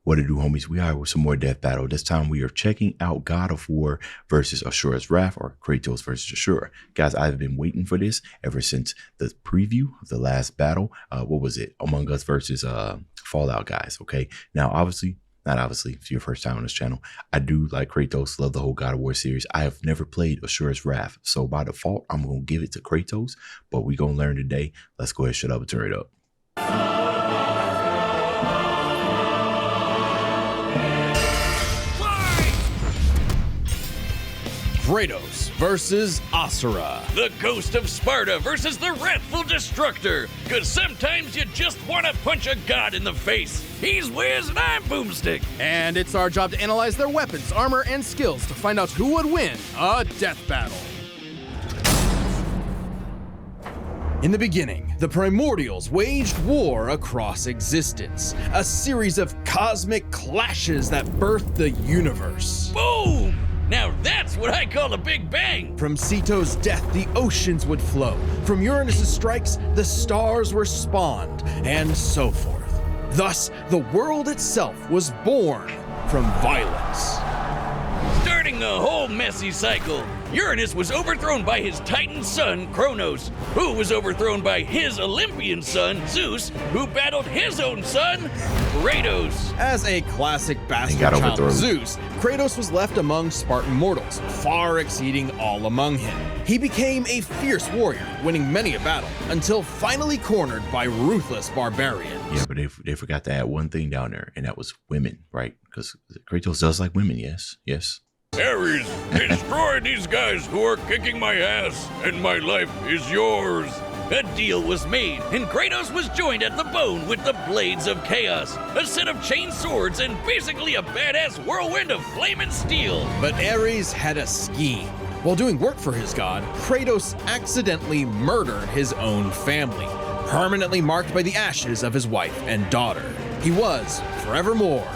What to do, homies? We are with some more death battle. This time we are checking out God of War versus Asura's Wrath, or Kratos versus Asura. Guys, I've been waiting for this ever since the preview of the last battle. What was it? Among Us versus Fallout, guys. Okay. Now, not obviously, if you're your first time on this channel, I do like Kratos, love the whole God of War series. I have never played Asura's Wrath, so by default, I'm going to give it to Kratos, but we're going to learn today. Let's go ahead, shut up, and turn it up. Kratos versus Asura. The Ghost of Sparta versus the Wrathful Destructor. Cause sometimes you just want to punch a god in the face. He's Wiz and I'm Boomstick. And it's our job to analyze their weapons, armor, and skills to find out who would win a death battle. In the beginning, the Primordials waged war across existence, a series of cosmic clashes that birthed the universe. Boom! Now that's what I call a big bang! From Ceto's death, the oceans would flow. From Uranus's strikes, the stars were spawned, and so forth. Thus, the world itself was born from violence. Starting a whole messy cycle. Uranus was overthrown by his Titan son, Kronos, who was overthrown by his Olympian son, Zeus, who battled his own son, Kratos. As a classic bastard got child of overthrown. Zeus, Kratos was left among Spartan mortals, far exceeding all among him. He became a fierce warrior, winning many a battle, until finally cornered by ruthless barbarians. Yeah, but they forgot to add one thing down there, and that was women, right? Because Kratos does like women, yes, yes. Ares, destroy these guys who are kicking my ass, and my life is yours. A deal was made, and Kratos was joined at the bone with the Blades of Chaos, a set of chain swords and basically a badass whirlwind of flame and steel. But Ares had a scheme. While doing work for his god, Kratos accidentally murdered his own family, permanently marked by the ashes of his wife and daughter. He was, forevermore,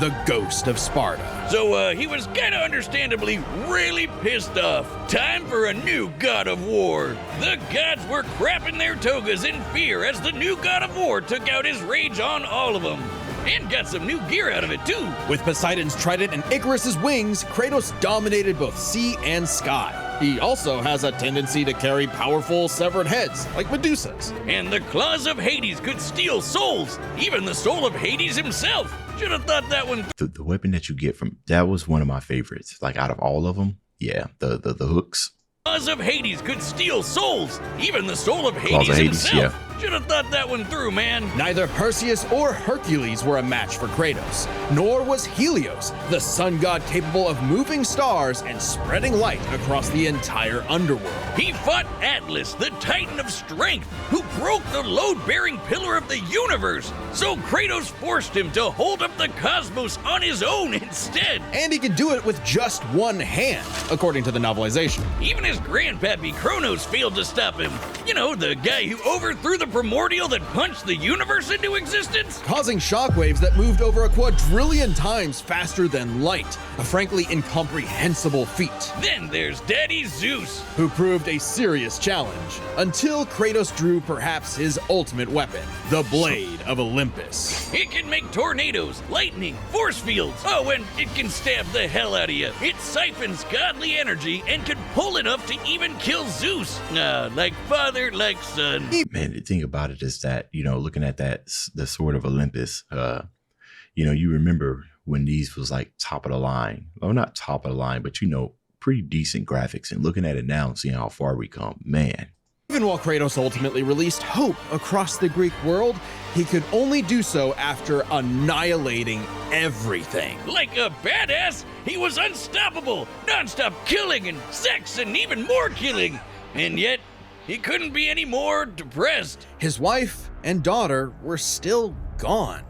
the Ghost of Sparta. So he was kinda understandably really pissed off. Time for a new god of war. The gods were crapping their togas in fear as the new god of war took out his rage on all of them. And got some new gear out of it too. With Poseidon's trident and Icarus's wings, Kratos dominated both sea and sky. He also has a tendency to carry powerful severed heads, like Medusa's. And the claws of Hades could steal souls, even the soul of Hades himself. Should have thought that one. The weapon that you get from that was one of my favorites. Like out of all of them, yeah, the hooks. Claws of Hades could steal souls, even the soul of Claws Hades, of Hades, himself. yeah. Should have thought that one through, man. Neither Perseus or Hercules were a match for Kratos, nor was Helios, the sun god capable of moving stars and spreading light across the entire underworld. He fought Atlas, the Titan of Strength, who broke the load-bearing pillar of the universe. So Kratos forced him to hold up the cosmos on his own instead. And he could do it with just one hand, according to the novelization. Even his grandpappy Kronos failed to stop him. You know, the guy who overthrew the primordial that punched the universe into existence? Causing shockwaves that moved over a quadrillion times faster than light, a frankly incomprehensible feat. Then there's Daddy Zeus. Who proved a serious challenge, until Kratos drew perhaps his ultimate weapon, the Blade of Olympus. It can make tornadoes, lightning, force fields. Oh, and it can stab the hell out of you. It siphons godly energy and can pull enough to even kill Zeus. Like father, like son. Man, the thing about it is that, you know, looking at that, the Sword of Olympus, you know, you remember when these was like top of the line. Well, not top of the line, but, you know, pretty decent graphics. And looking at it now and seeing how far we come, man. Even while Kratos ultimately released hope across the Greek world, he could only do so after annihilating everything. Like a badass, he was unstoppable, non-stop killing and sex and even more killing. And yet, he couldn't be any more depressed. His wife and daughter were still gone.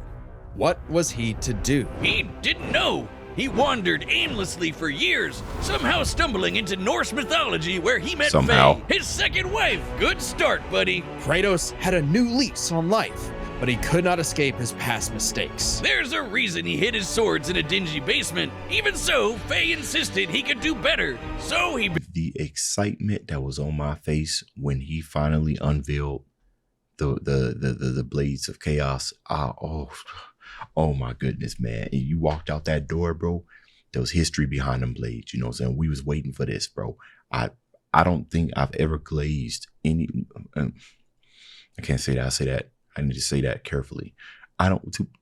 What was he to do? He didn't know. He wandered aimlessly for years, somehow stumbling into Norse mythology where he met Faye, his second wife. Good start, buddy. Kratos had a new lease on life, but he could not escape his past mistakes. There's a reason he hid his swords in a dingy basement. Even so, Faye insisted he could do better. So he... The excitement that was on my face when he finally unveiled the Blades of Chaos. Oh my goodness, man. And you walked out that door, bro. There was history behind them blades. You know what I'm saying? We was waiting for this, bro. I don't think I've ever glazed any. I can't say that. I say that. I need to say that carefully.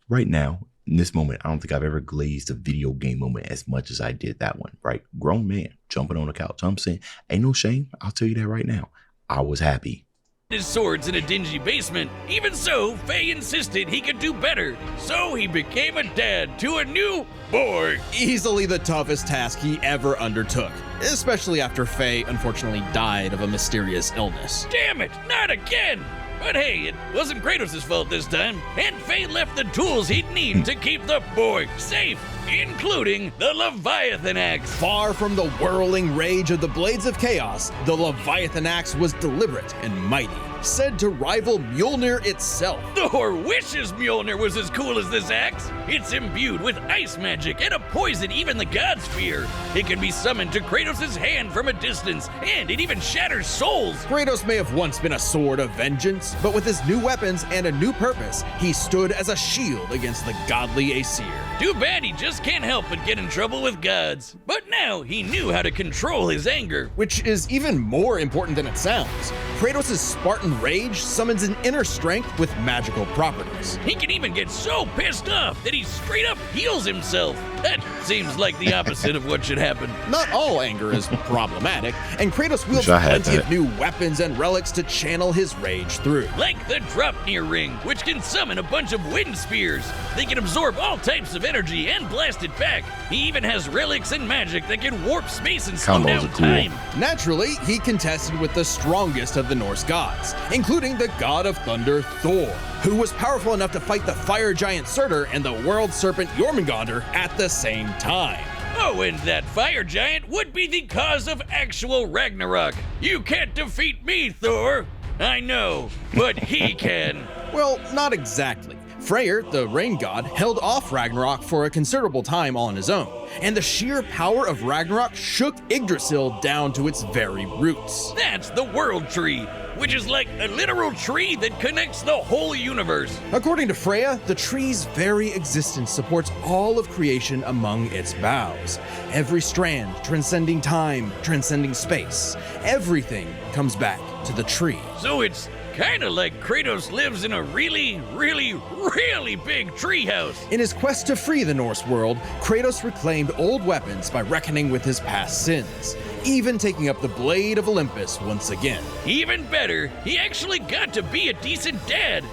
Right now, in this moment, I don't think I've ever glazed a video game moment as much as I did that one, right? Grown man jumping on the couch. I'm saying, ain't no shame. I'll tell you that right now. I was happy. His swords in a dingy basement. Even so, Faye insisted he could do better. So he became a dad to a new boy. Easily the toughest task he ever undertook, especially after Faye unfortunately died of a mysterious illness. Damn it, not again! But hey, it wasn't Kratos' fault this time, and Faye left the tools he'd need to keep the boy safe, including the Leviathan Axe. Far from the whirling rage of the Blades of Chaos, the Leviathan Axe was deliberate and mighty, said to rival Mjolnir itself. Thor wishes Mjolnir was as cool as this axe. It's imbued with ice magic and a poison even the gods fear. It can be summoned to Kratos' hand from a distance, and it even shatters souls. Kratos may have once been a sword of vengeance, but with his new weapons and a new purpose, he stood as a shield against the godly Asir. Too bad he just can't help but get in trouble with gods. But now he knew how to control his anger. Which is even more important than it sounds. Kratos' Spartan rage summons an inner strength with magical properties. He can even get so pissed off that he straight up heals himself. That seems like the opposite of what should happen. Not all anger is problematic, and Kratos wields Wish I had plenty that. of new weapons and relics to channel his rage through. Like the Dropnir Ring, which can summon a bunch of wind spears. They can absorb all types of energy and blast it back. He even has relics and magic that can warp space and slow Combos down are cool. time. Naturally, he contested with the strongest of the Norse gods, including the god of thunder Thor, who was powerful enough to fight the fire giant Surtur and the world serpent Jormungandr at the same time. Oh, and that fire giant would be the cause of actual Ragnarok. You can't defeat me, Thor. I know, but he can. Well, not exactly. Freyr, the rain god, held off Ragnarok for a considerable time on his own, and the sheer power of Ragnarok shook Yggdrasil down to its very roots. That's the World Tree, which is like a literal tree that connects the whole universe. According to Freya, the tree's very existence supports all of creation among its boughs. Every strand transcending time, transcending space. Everything comes back to the tree. So it's kind of like Kratos lives in a really, really, really big treehouse. In his quest to free the Norse world, Kratos reclaimed old weapons by reckoning with his past sins, even taking up the Blade of Olympus once again. Even better, he actually got to be a decent dad.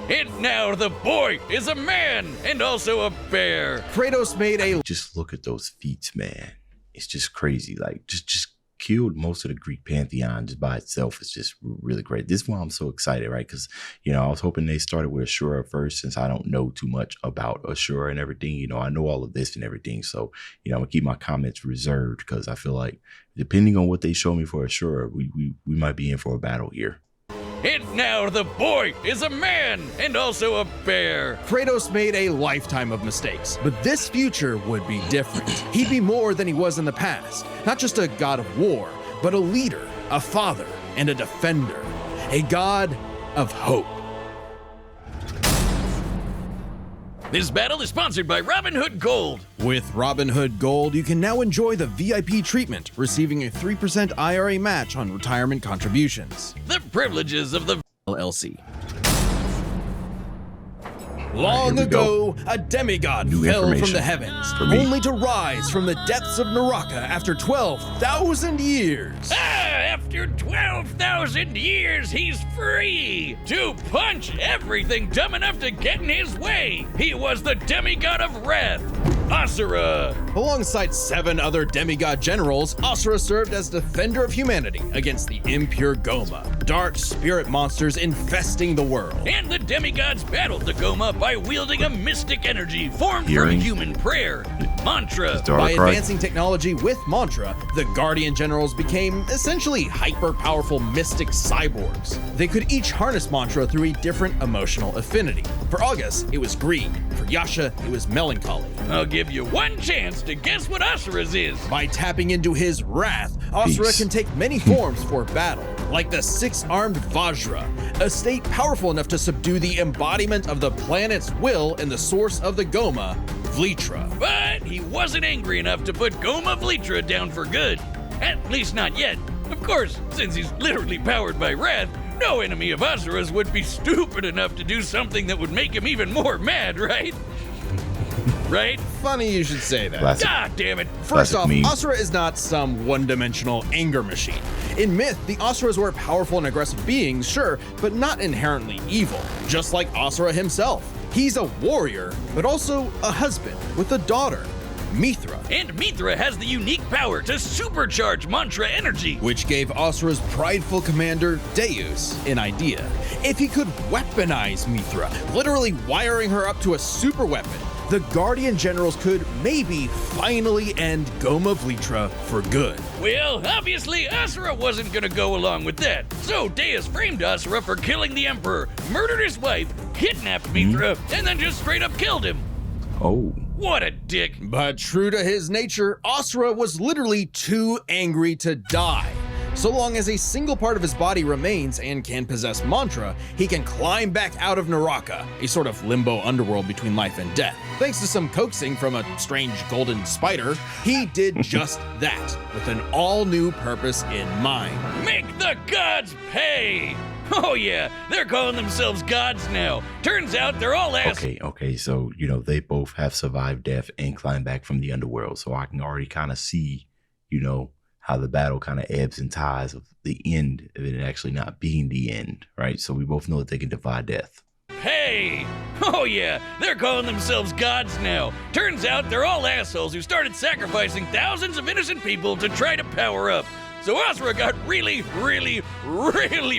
And now the boy is a man and also a bear. Kratos made a Just look at those feats, man. It's just crazy. Like, just killed most of the Greek pantheon just by itself. Is just really great. This is why I'm so excited, right? Because, you know, I was hoping they started with Asura first, since I don't know too much about Asura and everything. You know, I know all of this and everything. So, you know, I'm gonna keep my comments reserved, because I feel like depending on what they show me for Asura, we might be in for a battle here. And now the boy is a man and also a bear. Kratos made a lifetime of mistakes, but this future would be different. He'd be more than he was in the past. Not just a god of war, but a leader, a father, and a defender. A god of hope. This battle is sponsored by Robin Hood Gold. With Robinhood Gold, you can now enjoy the VIP treatment, receiving a 3% IRA match on retirement contributions. The privileges of the LLC. here Long we ago, a demigod New fell from information the heavens, for me. only to rise from the depths of Naraka after 12,000 years. After 12,000 years, he's free to punch everything dumb enough to get in his way. He was the demigod of wrath, Asura. Alongside 7 other demigod generals, Asura served as defender of humanity against the impure Goma, dark spirit monsters infesting the world. And the demigods battled the Goma by wielding a mystic energy formed Hearing. from human prayer, mantra. By Darkrai. advancing technology with mantra, the Guardian Generals became essentially hyper-powerful mystic cyborgs. They could each harness mantra through a different emotional affinity. For August, it was greed. For Yasha, it was melancholy. I'll give give you one chance to guess what Asura's is. By tapping into his wrath, Asura Peace. can take many forms for battle, like the six-armed Vajra, a state powerful enough to subdue the embodiment of the planet's will and the source of the Goma, Vlitra. But he wasn't angry enough to put Goma Vlitra down for good. At least not yet. Of course, since he's literally powered by wrath, no enemy of Asura's would be stupid enough to do something that would make him even more mad, right? Right? Funny you should say that. Classic. God damn it. First Classic off, meme. Asura is not some one-dimensional anger machine. In myth, the Asuras were powerful and aggressive beings, sure, but not inherently evil, just like Asura himself. He's a warrior, but also a husband with a daughter, Mithra, And Mithra has the unique power to supercharge mantra energy. which gave Asura's prideful commander, Deus, an idea. If he could weaponize Mithra, literally wiring her up to a super weapon, the Guardian Generals could maybe finally end Goma Vlitra for good. Well, obviously, Asura wasn't gonna go along with that. So Deus framed Asura for killing the Emperor, murdered his wife, kidnapped Mithra, and then just straight up killed him. Oh. What a dick. But true to his nature, Asura was literally too angry to die. So long as a single part of his body remains and can possess mantra, he can climb back out of Naraka, a sort of limbo underworld between life and death. Thanks to some coaxing from a strange golden spider, he did just that, with an all-new purpose in mind. Make the gods pay! Oh yeah, they're calling themselves gods now. Turns out they're all ass. Okay. So, they both have survived death and climbed back from the underworld. So I can already kind of see, how the battle kind of ebbs and ties of the end of it actually not being the end, right? So we both know that they can defy death. Hey! Oh yeah, they're calling themselves gods now. Turns out they're all assholes who started sacrificing thousands of innocent people to try to power up. So Asura got really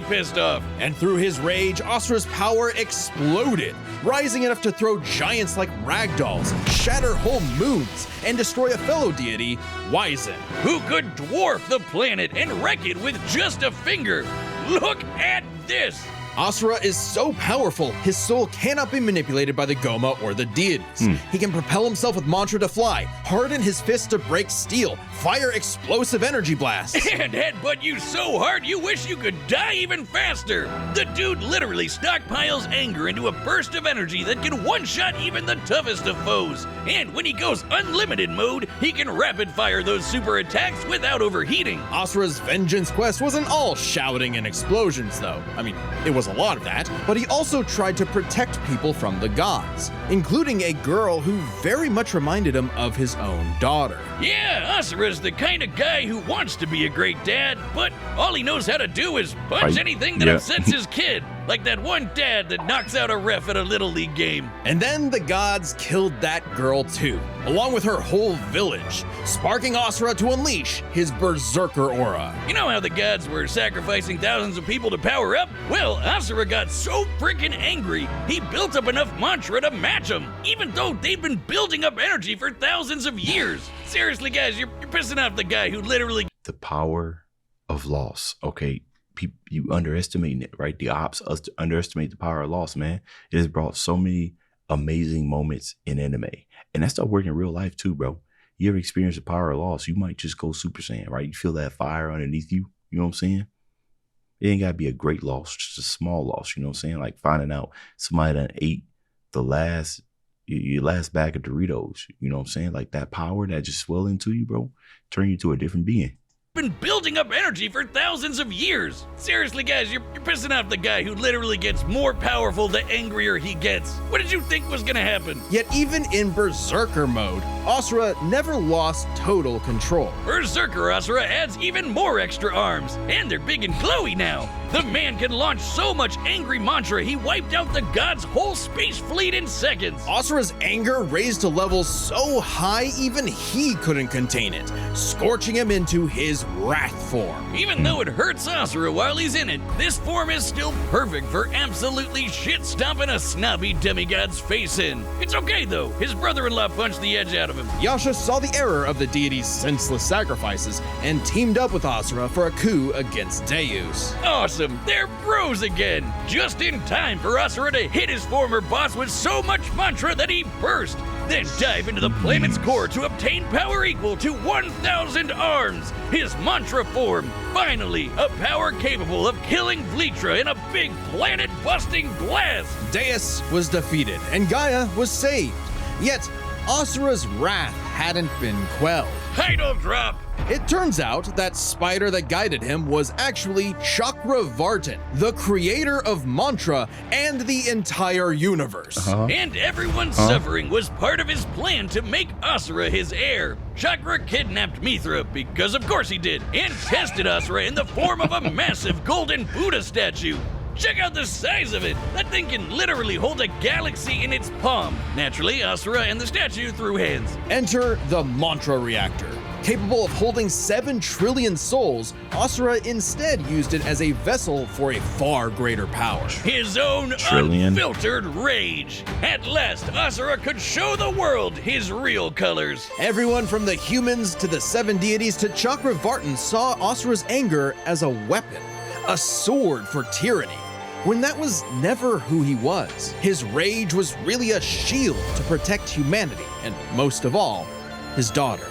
pissed off. And through his rage, Asura's power exploded, rising enough to throw giants like ragdolls, shatter whole moons, and destroy a fellow deity, Wizen. Who could dwarf the planet and wreck it with just a finger? Look at this! Asura is so powerful, his soul cannot be manipulated by the Goma or the deities. He can propel himself with mantra to fly, harden his fists to break steel, fire explosive energy blasts. And headbutt you so hard you wish you could die even faster. The dude literally stockpiles anger into a burst of energy that can one-shot even the toughest of foes. And when he goes unlimited mode, he can rapid fire those super attacks without overheating. Asura's vengeance quest wasn't all shouting and explosions, though. I mean, it was a lot of that, but he also tried to protect people from the gods, including a girl who very much reminded him of his own daughter. Yeah, Asura's the kind of guy who wants to be a great dad, but all he knows how to do is punch Right. anything that Yeah. upsets his kid. Like that one dad that knocks out a ref at a Little League game. And then the gods killed that girl too, along with her whole village, sparking Asura to unleash his berserker aura. You know how the gods were sacrificing thousands of people to power up? Well, Asura got so freaking angry, he built up enough mantra to match them, even though they've been building up energy for thousands of years. Seriously, guys, you're pissing off the guy who literally... The power of loss. Okay. You underestimating it, right? The ops underestimate the power of loss, man. It has brought so many amazing moments in anime. And that stuff working in real life too, bro. You ever experience the power of loss? You might just go Super Saiyan, right? You feel that fire underneath you. You know what I'm saying? It ain't got to be a great loss, just a small loss. You know what I'm saying? Like finding out somebody done ate your last bag of Doritos. You know what I'm saying? Like that power that just swell into you, bro, turn you to a different being. been building up energy for thousands of years. Seriously, guys, you're pissing off the guy who literally gets more powerful the angrier he gets. What did you think was gonna happen? Yet even in berserker mode, Asura never lost total control. Berserker Asura adds even more extra arms, and they're big and glowy now. The man can launch so much angry mantra he wiped out the god's whole space fleet in seconds. Asura's anger raised to levels so high even he couldn't contain it, scorching him into his wrath form. Even though it hurts Asura while he's in it, this form is still perfect for absolutely shit-stomping a snobby demigod's face in. It's okay though, his brother-in-law punched the edge out of him. Yasha saw the error of the deity's senseless sacrifices and teamed up with Asura for a coup against Deus. Awesome, they're bros again! Just in time for Asura to hit his former boss with so much mantra that he burst. then dive into the planet's core to obtain power equal to 1,000 arms. His mantra form, finally, a power capable of killing Vlitra in a big planet-busting blast. Deus was defeated and Gaia was saved. Yet, Asura's wrath hadn't been quelled. Title drop. It turns out that spider that guided him was actually Chakravartin, the creator of Mantra and the entire universe. And everyone's suffering was part of his plan to make Asura his heir. Chakra kidnapped Mithra, because of course he did, and tested Asura in the form of a massive golden Buddha statue. Check out the size of it! That thing can literally hold a galaxy in its palm. Naturally, Asura and the statue threw hands. Enter the Mantra reactor. Capable of holding 7 trillion souls, Asura instead used it as a vessel for a far greater power. His own unfiltered rage. At last, Asura could show the world his real colors. Everyone from the humans to the 7 deities to Chakravartin saw Asura's anger as a weapon, a sword for tyranny, when that was never who he was. His rage was really a shield to protect humanity, and most of all, his daughter.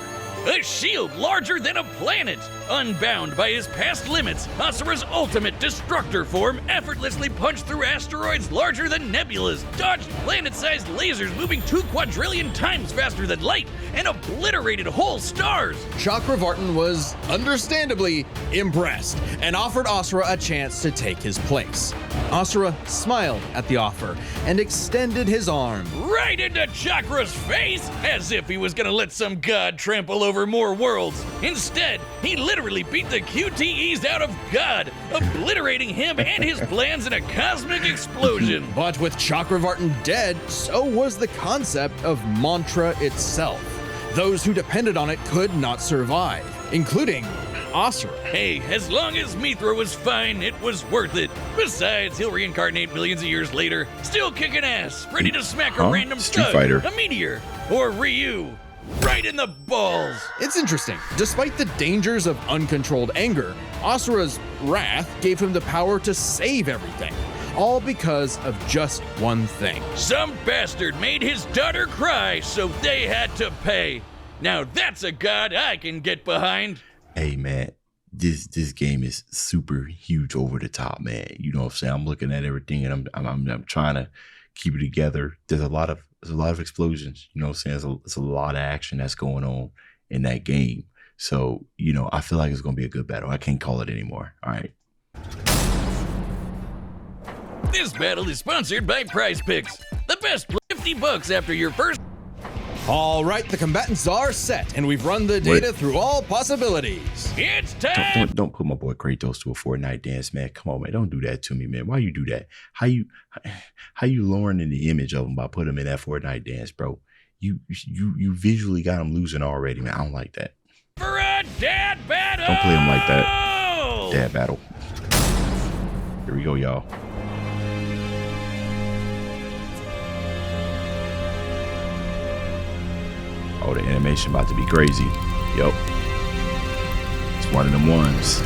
A shield larger than a planet! Unbound by his past limits, Asura's ultimate destructor form effortlessly punched through asteroids larger than nebulas, dodged planet-sized lasers moving 2 quadrillion times faster than light, and obliterated whole stars! Chakravartin was, understandably, impressed and offered Asura a chance to take his place. Asura smiled at the offer and extended his arm. Right into Chakra's face, as if he was gonna let some god trample over more worlds. Instead, he literally beat the QTEs out of God, obliterating him and his plans in a cosmic explosion. But with Chakravartin dead, so was the concept of Mantra itself. Those who depended on it could not survive, including Asura. Hey, as long as Mithra was fine, it was worth it. Besides, he'll reincarnate millions of years later, still kicking ass, ready to smack a random Street thug, Fighter. a meteor, or Ryu. Right in the balls! It's interesting. Despite the dangers of uncontrolled anger, Asura's wrath gave him the power to save everything, all because of just one thing. Some bastard made his daughter cry, so they had to pay. Now that's a god I can get behind. Hey man, this game is super huge over the top, man. You know what I'm saying? I'm looking at everything and I'm trying to keep it together. There's a lot of explosions. You know what I'm saying? There's a lot of action that's going on in that game. So, you know, I feel like it's gonna be a good battle. I can't call it anymore. All right. This battle is sponsored by Prize Picks. The best $50 after your first. All right, the combatants are set, and we've run the data through all possibilities. It's time. Don't put my boy Kratos to a Fortnite dance, man. Come on, man. Don't do that to me, man. Why you do that? How you lowering in the image of him by putting him in that Fortnite dance, bro? You visually got him losing already, man. I don't like that. For a dad battle. Don't play him like that. Dad battle. Here we go, y'all. Oh, the animation about to be crazy. Yup. It's one of them ones.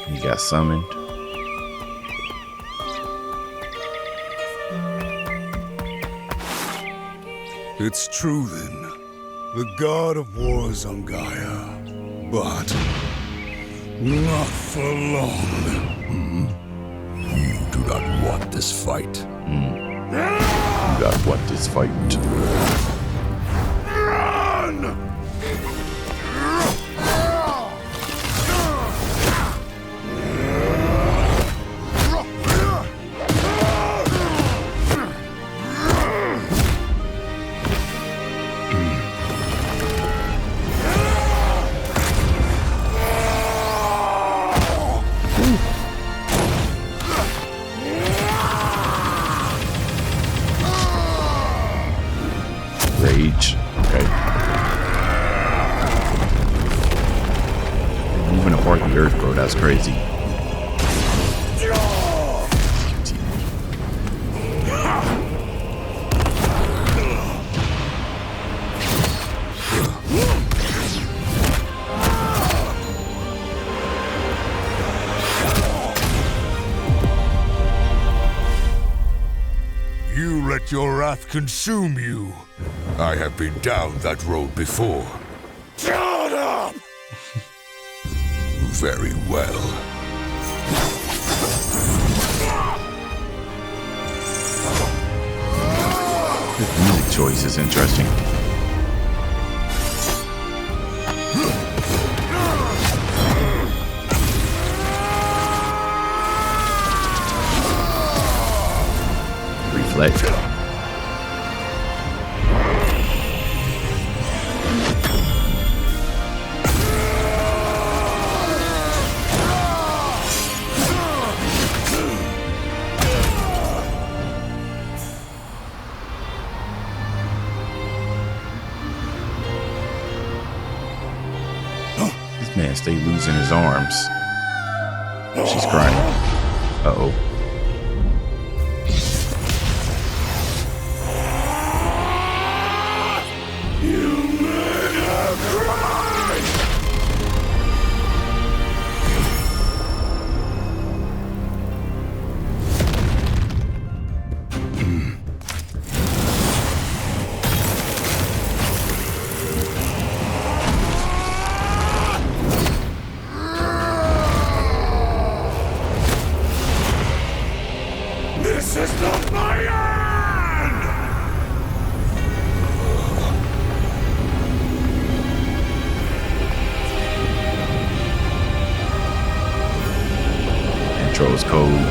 He got summoned. It's true then. The god of war is on Gaia. But not for long. You do not want this fight. You got what this fight? Run! was crazy. You let your wrath consume you. I have been down that road before. Shut up! Very well. This music choice is interesting. Reflect. This man stay losing his arms. She's crying. Uh-oh. This is not my end! Intro's cold.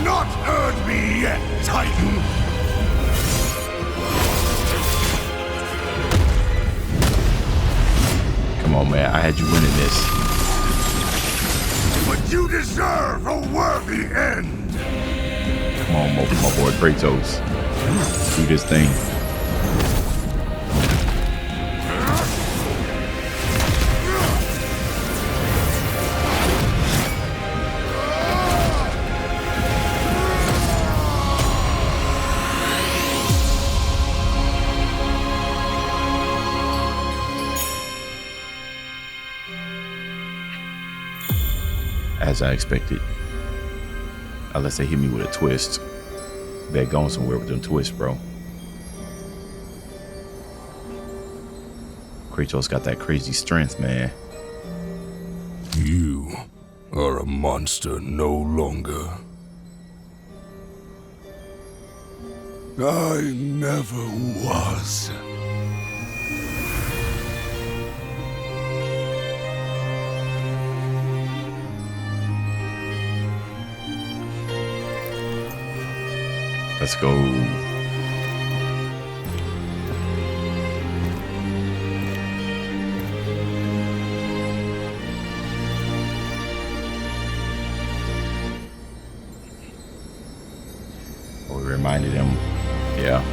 Not earned me yet, Titan! Come on, man. I had you winning this. But you deserve a worthy end! Come on, my boy Kratos. Do this thing. As I expected. Unless they hit me with a twist. They're going somewhere with them twists, bro. Kratos got that crazy strength, man. You are a monster no longer. I never was. Let's go. Oh, we reminded him. Yeah.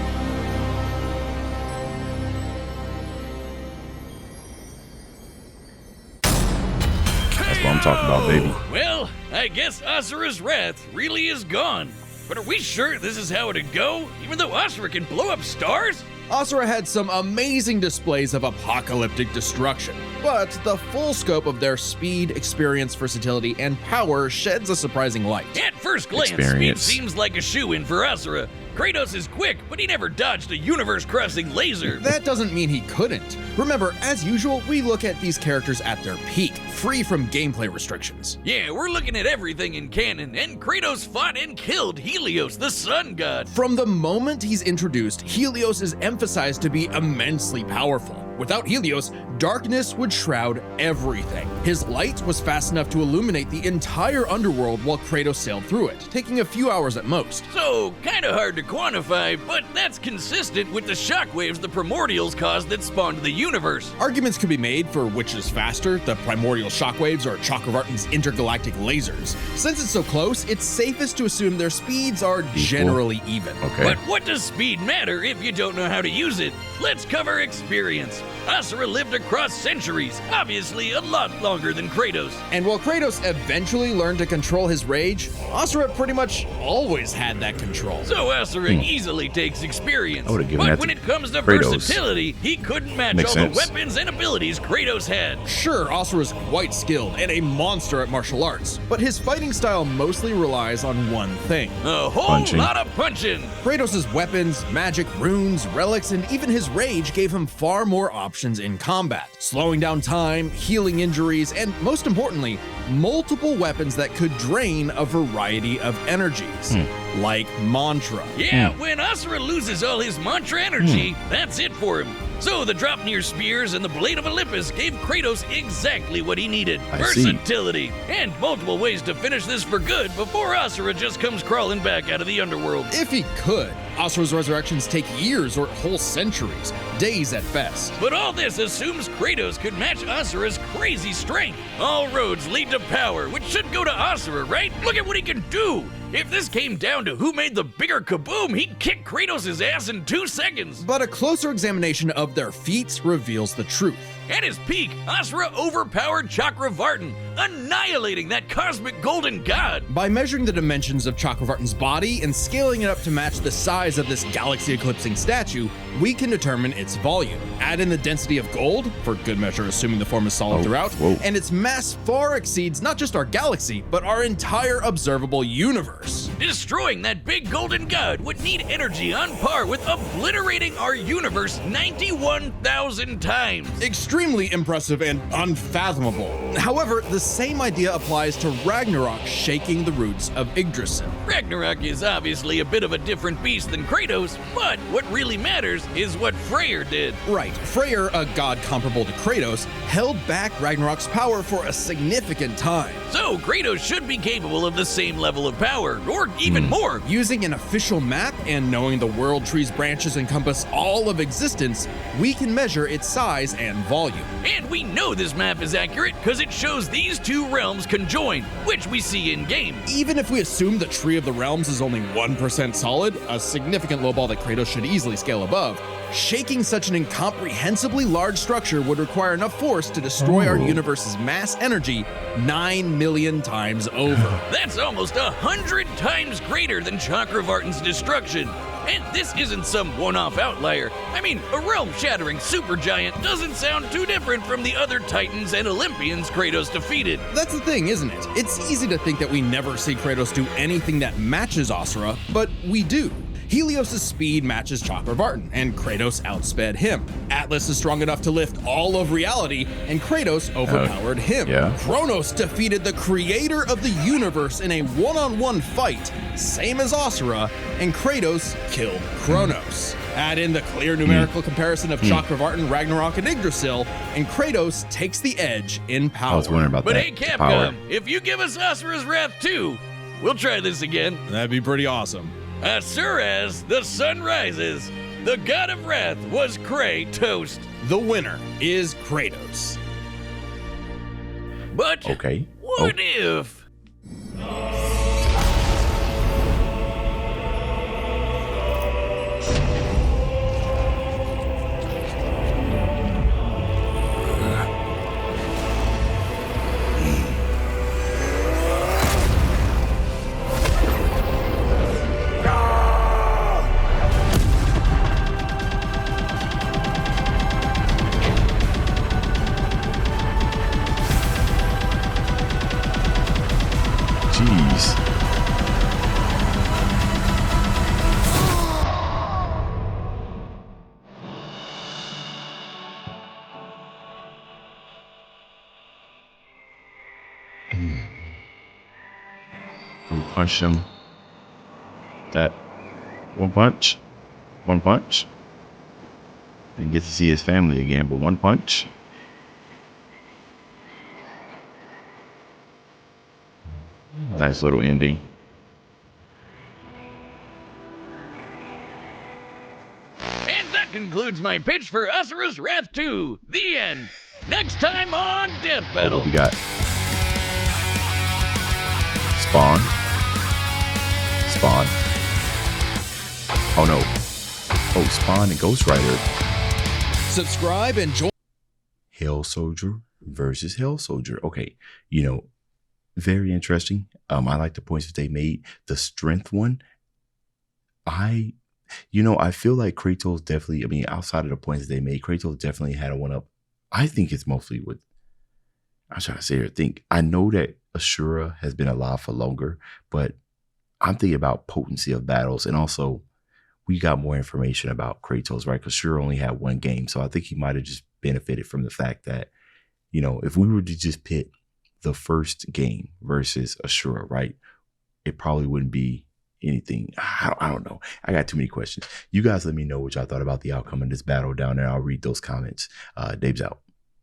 That's what I'm talking about, baby. Well, I guess Asura's wrath really is gone. But are we sure this is how it'd go? Even though Asura can blow up stars? Asura had some amazing displays of apocalyptic destruction, but the full scope of their speed, experience, versatility, and power sheds a surprising light. At first glance, Experience. speed seems like a shoo-in for Asura. Kratos is quick, but he never dodged a universe-crossing laser. That doesn't mean he couldn't. Remember, as usual, we look at these characters at their peak. free from gameplay restrictions. Yeah, we're looking at everything in canon, and Kratos fought and killed Helios, the sun god. From the moment he's introduced, Helios is emphasized to be immensely powerful. Without Helios, darkness would shroud everything. His light was fast enough to illuminate the entire underworld while Kratos sailed through it, taking a few hours at most. So, kinda hard to quantify, but that's consistent with the shockwaves the primordials caused that spawned the universe. Arguments could be made for which is faster, the primordial shockwaves or Chakravartin's intergalactic lasers. Since it's so close, it's safest to assume their speeds are generally even. Okay. But what does speed matter if you don't know how to use it? Let's cover experience. Asura lived across centuries, obviously a lot longer than Kratos. And while Kratos eventually learned to control his rage, Asura pretty much always had that control. So Asura easily takes experience. I would've given But that when to it comes to Kratos. versatility, he couldn't match Makes all sense. the weapons and abilities Kratos had. Sure, Asura's quite skilled and a monster at martial arts, but his fighting style mostly relies on one thing. A whole Punching. lot of punching. Kratos' weapons, magic, runes, relics, and even his rage gave him far more options in combat, slowing down time, healing injuries, and most importantly, multiple weapons that could drain a variety of energies, like mantra. Yeah, when Asura loses all his mantra energy, that's it for him. So the Dropnir spears and the Blade of Olympus gave Kratos exactly what he needed. I see. Versatility. And multiple ways to finish this for good before Asura just comes crawling back out of the underworld. If he could, Asura's resurrections take years or whole centuries, days at best. But all this assumes Kratos could match Asura's crazy strength. All roads lead to power, which should go to Asura, right? Look at what he can do! If this came down to who made the bigger kaboom, he'd kick Kratos' ass in 2 seconds. But a closer examination of their feats reveals the truth. At his peak, Asura overpowered Chakravartin, annihilating that cosmic golden god. By measuring the dimensions of Chakravartin's body and scaling it up to match the size of this galaxy-eclipsing statue, we can determine its volume. Add in the density of gold, for good measure assuming the form is solid throughout, and its mass far exceeds not just our galaxy, but our entire observable universe. Destroying that big golden god would need energy on par with obliterating our universe 91,000 times. Extremely impressive and unfathomable. However, the same idea applies to Ragnarok shaking the roots of Yggdrasil. Ragnarok is obviously a bit of a different beast than Kratos, but what really matters is what Freyr did. Right, Freyr, a god comparable to Kratos, held back Ragnarok's power for a significant time. So Kratos should be capable of the same level of power, or even more. Using an official map and knowing the world tree's branches encompass all of existence, we can measure its size and volume. And we know this map is accurate because it shows these two realms conjoin, which we see in-game. Even if we assume the Tree of the Realms is only 1% solid, a significant lowball that Kratos should easily scale above, shaking such an incomprehensibly large structure would require enough force to destroy our universe's mass energy 9 million times over. That's almost 100 times greater than Chakravartin's destruction. And this isn't some one-off outlier. I mean, a realm-shattering supergiant doesn't sound too different from the other Titans and Olympians Kratos defeated. That's the thing, isn't it? It's easy to think that we never see Kratos do anything that matches Asura, but we do. Helios' speed matches Chakravartin, and Kratos outsped him. Atlas is strong enough to lift all of reality, and Kratos overpowered him. yeah. Kronos defeated the creator of the universe in a one-on-one fight, same as Asura, and Kratos killed Kronos. Add in the clear numerical comparison of Chakravartin, Ragnarok, and Yggdrasil, and Kratos takes the edge in power. I was wondering about But that. hey, Capcom, Power. if you give us Asura's Wrath too, we'll try this again. That'd be pretty awesome. Asura's the sun rises. The god of wrath was Kratos. The winner is Kratos. But Okay. what if? Jeez. Punch him. That one punch. One punch. Didn't get to see his family again, but one punch. Nice little ending. And that concludes my pitch for Asura's Wrath 2. The end. Next time on Death Battle. We got Spawn. Spawn. Oh no. Oh, Spawn and Ghost Rider. Subscribe and join. Hell Soldier versus Hell Soldier. Okay, very interesting. I like the points that they made. The strength one, I feel like Kratos definitely, outside of the points that they made, Kratos definitely had a one up. I think it's mostly with, I'm trying to say or think. I know that Asura has been alive for longer, but I'm thinking about potency of battles, and also we got more information about Kratos, right? Because Asura only had one game, so I think he might have just benefited from the fact that, if we were to just pit the first game versus Asura, right, it probably wouldn't be anything. I don't know. I got too many questions. You guys let me know what y'all thought about the outcome of this battle down there. I'll read those comments. Dave's out.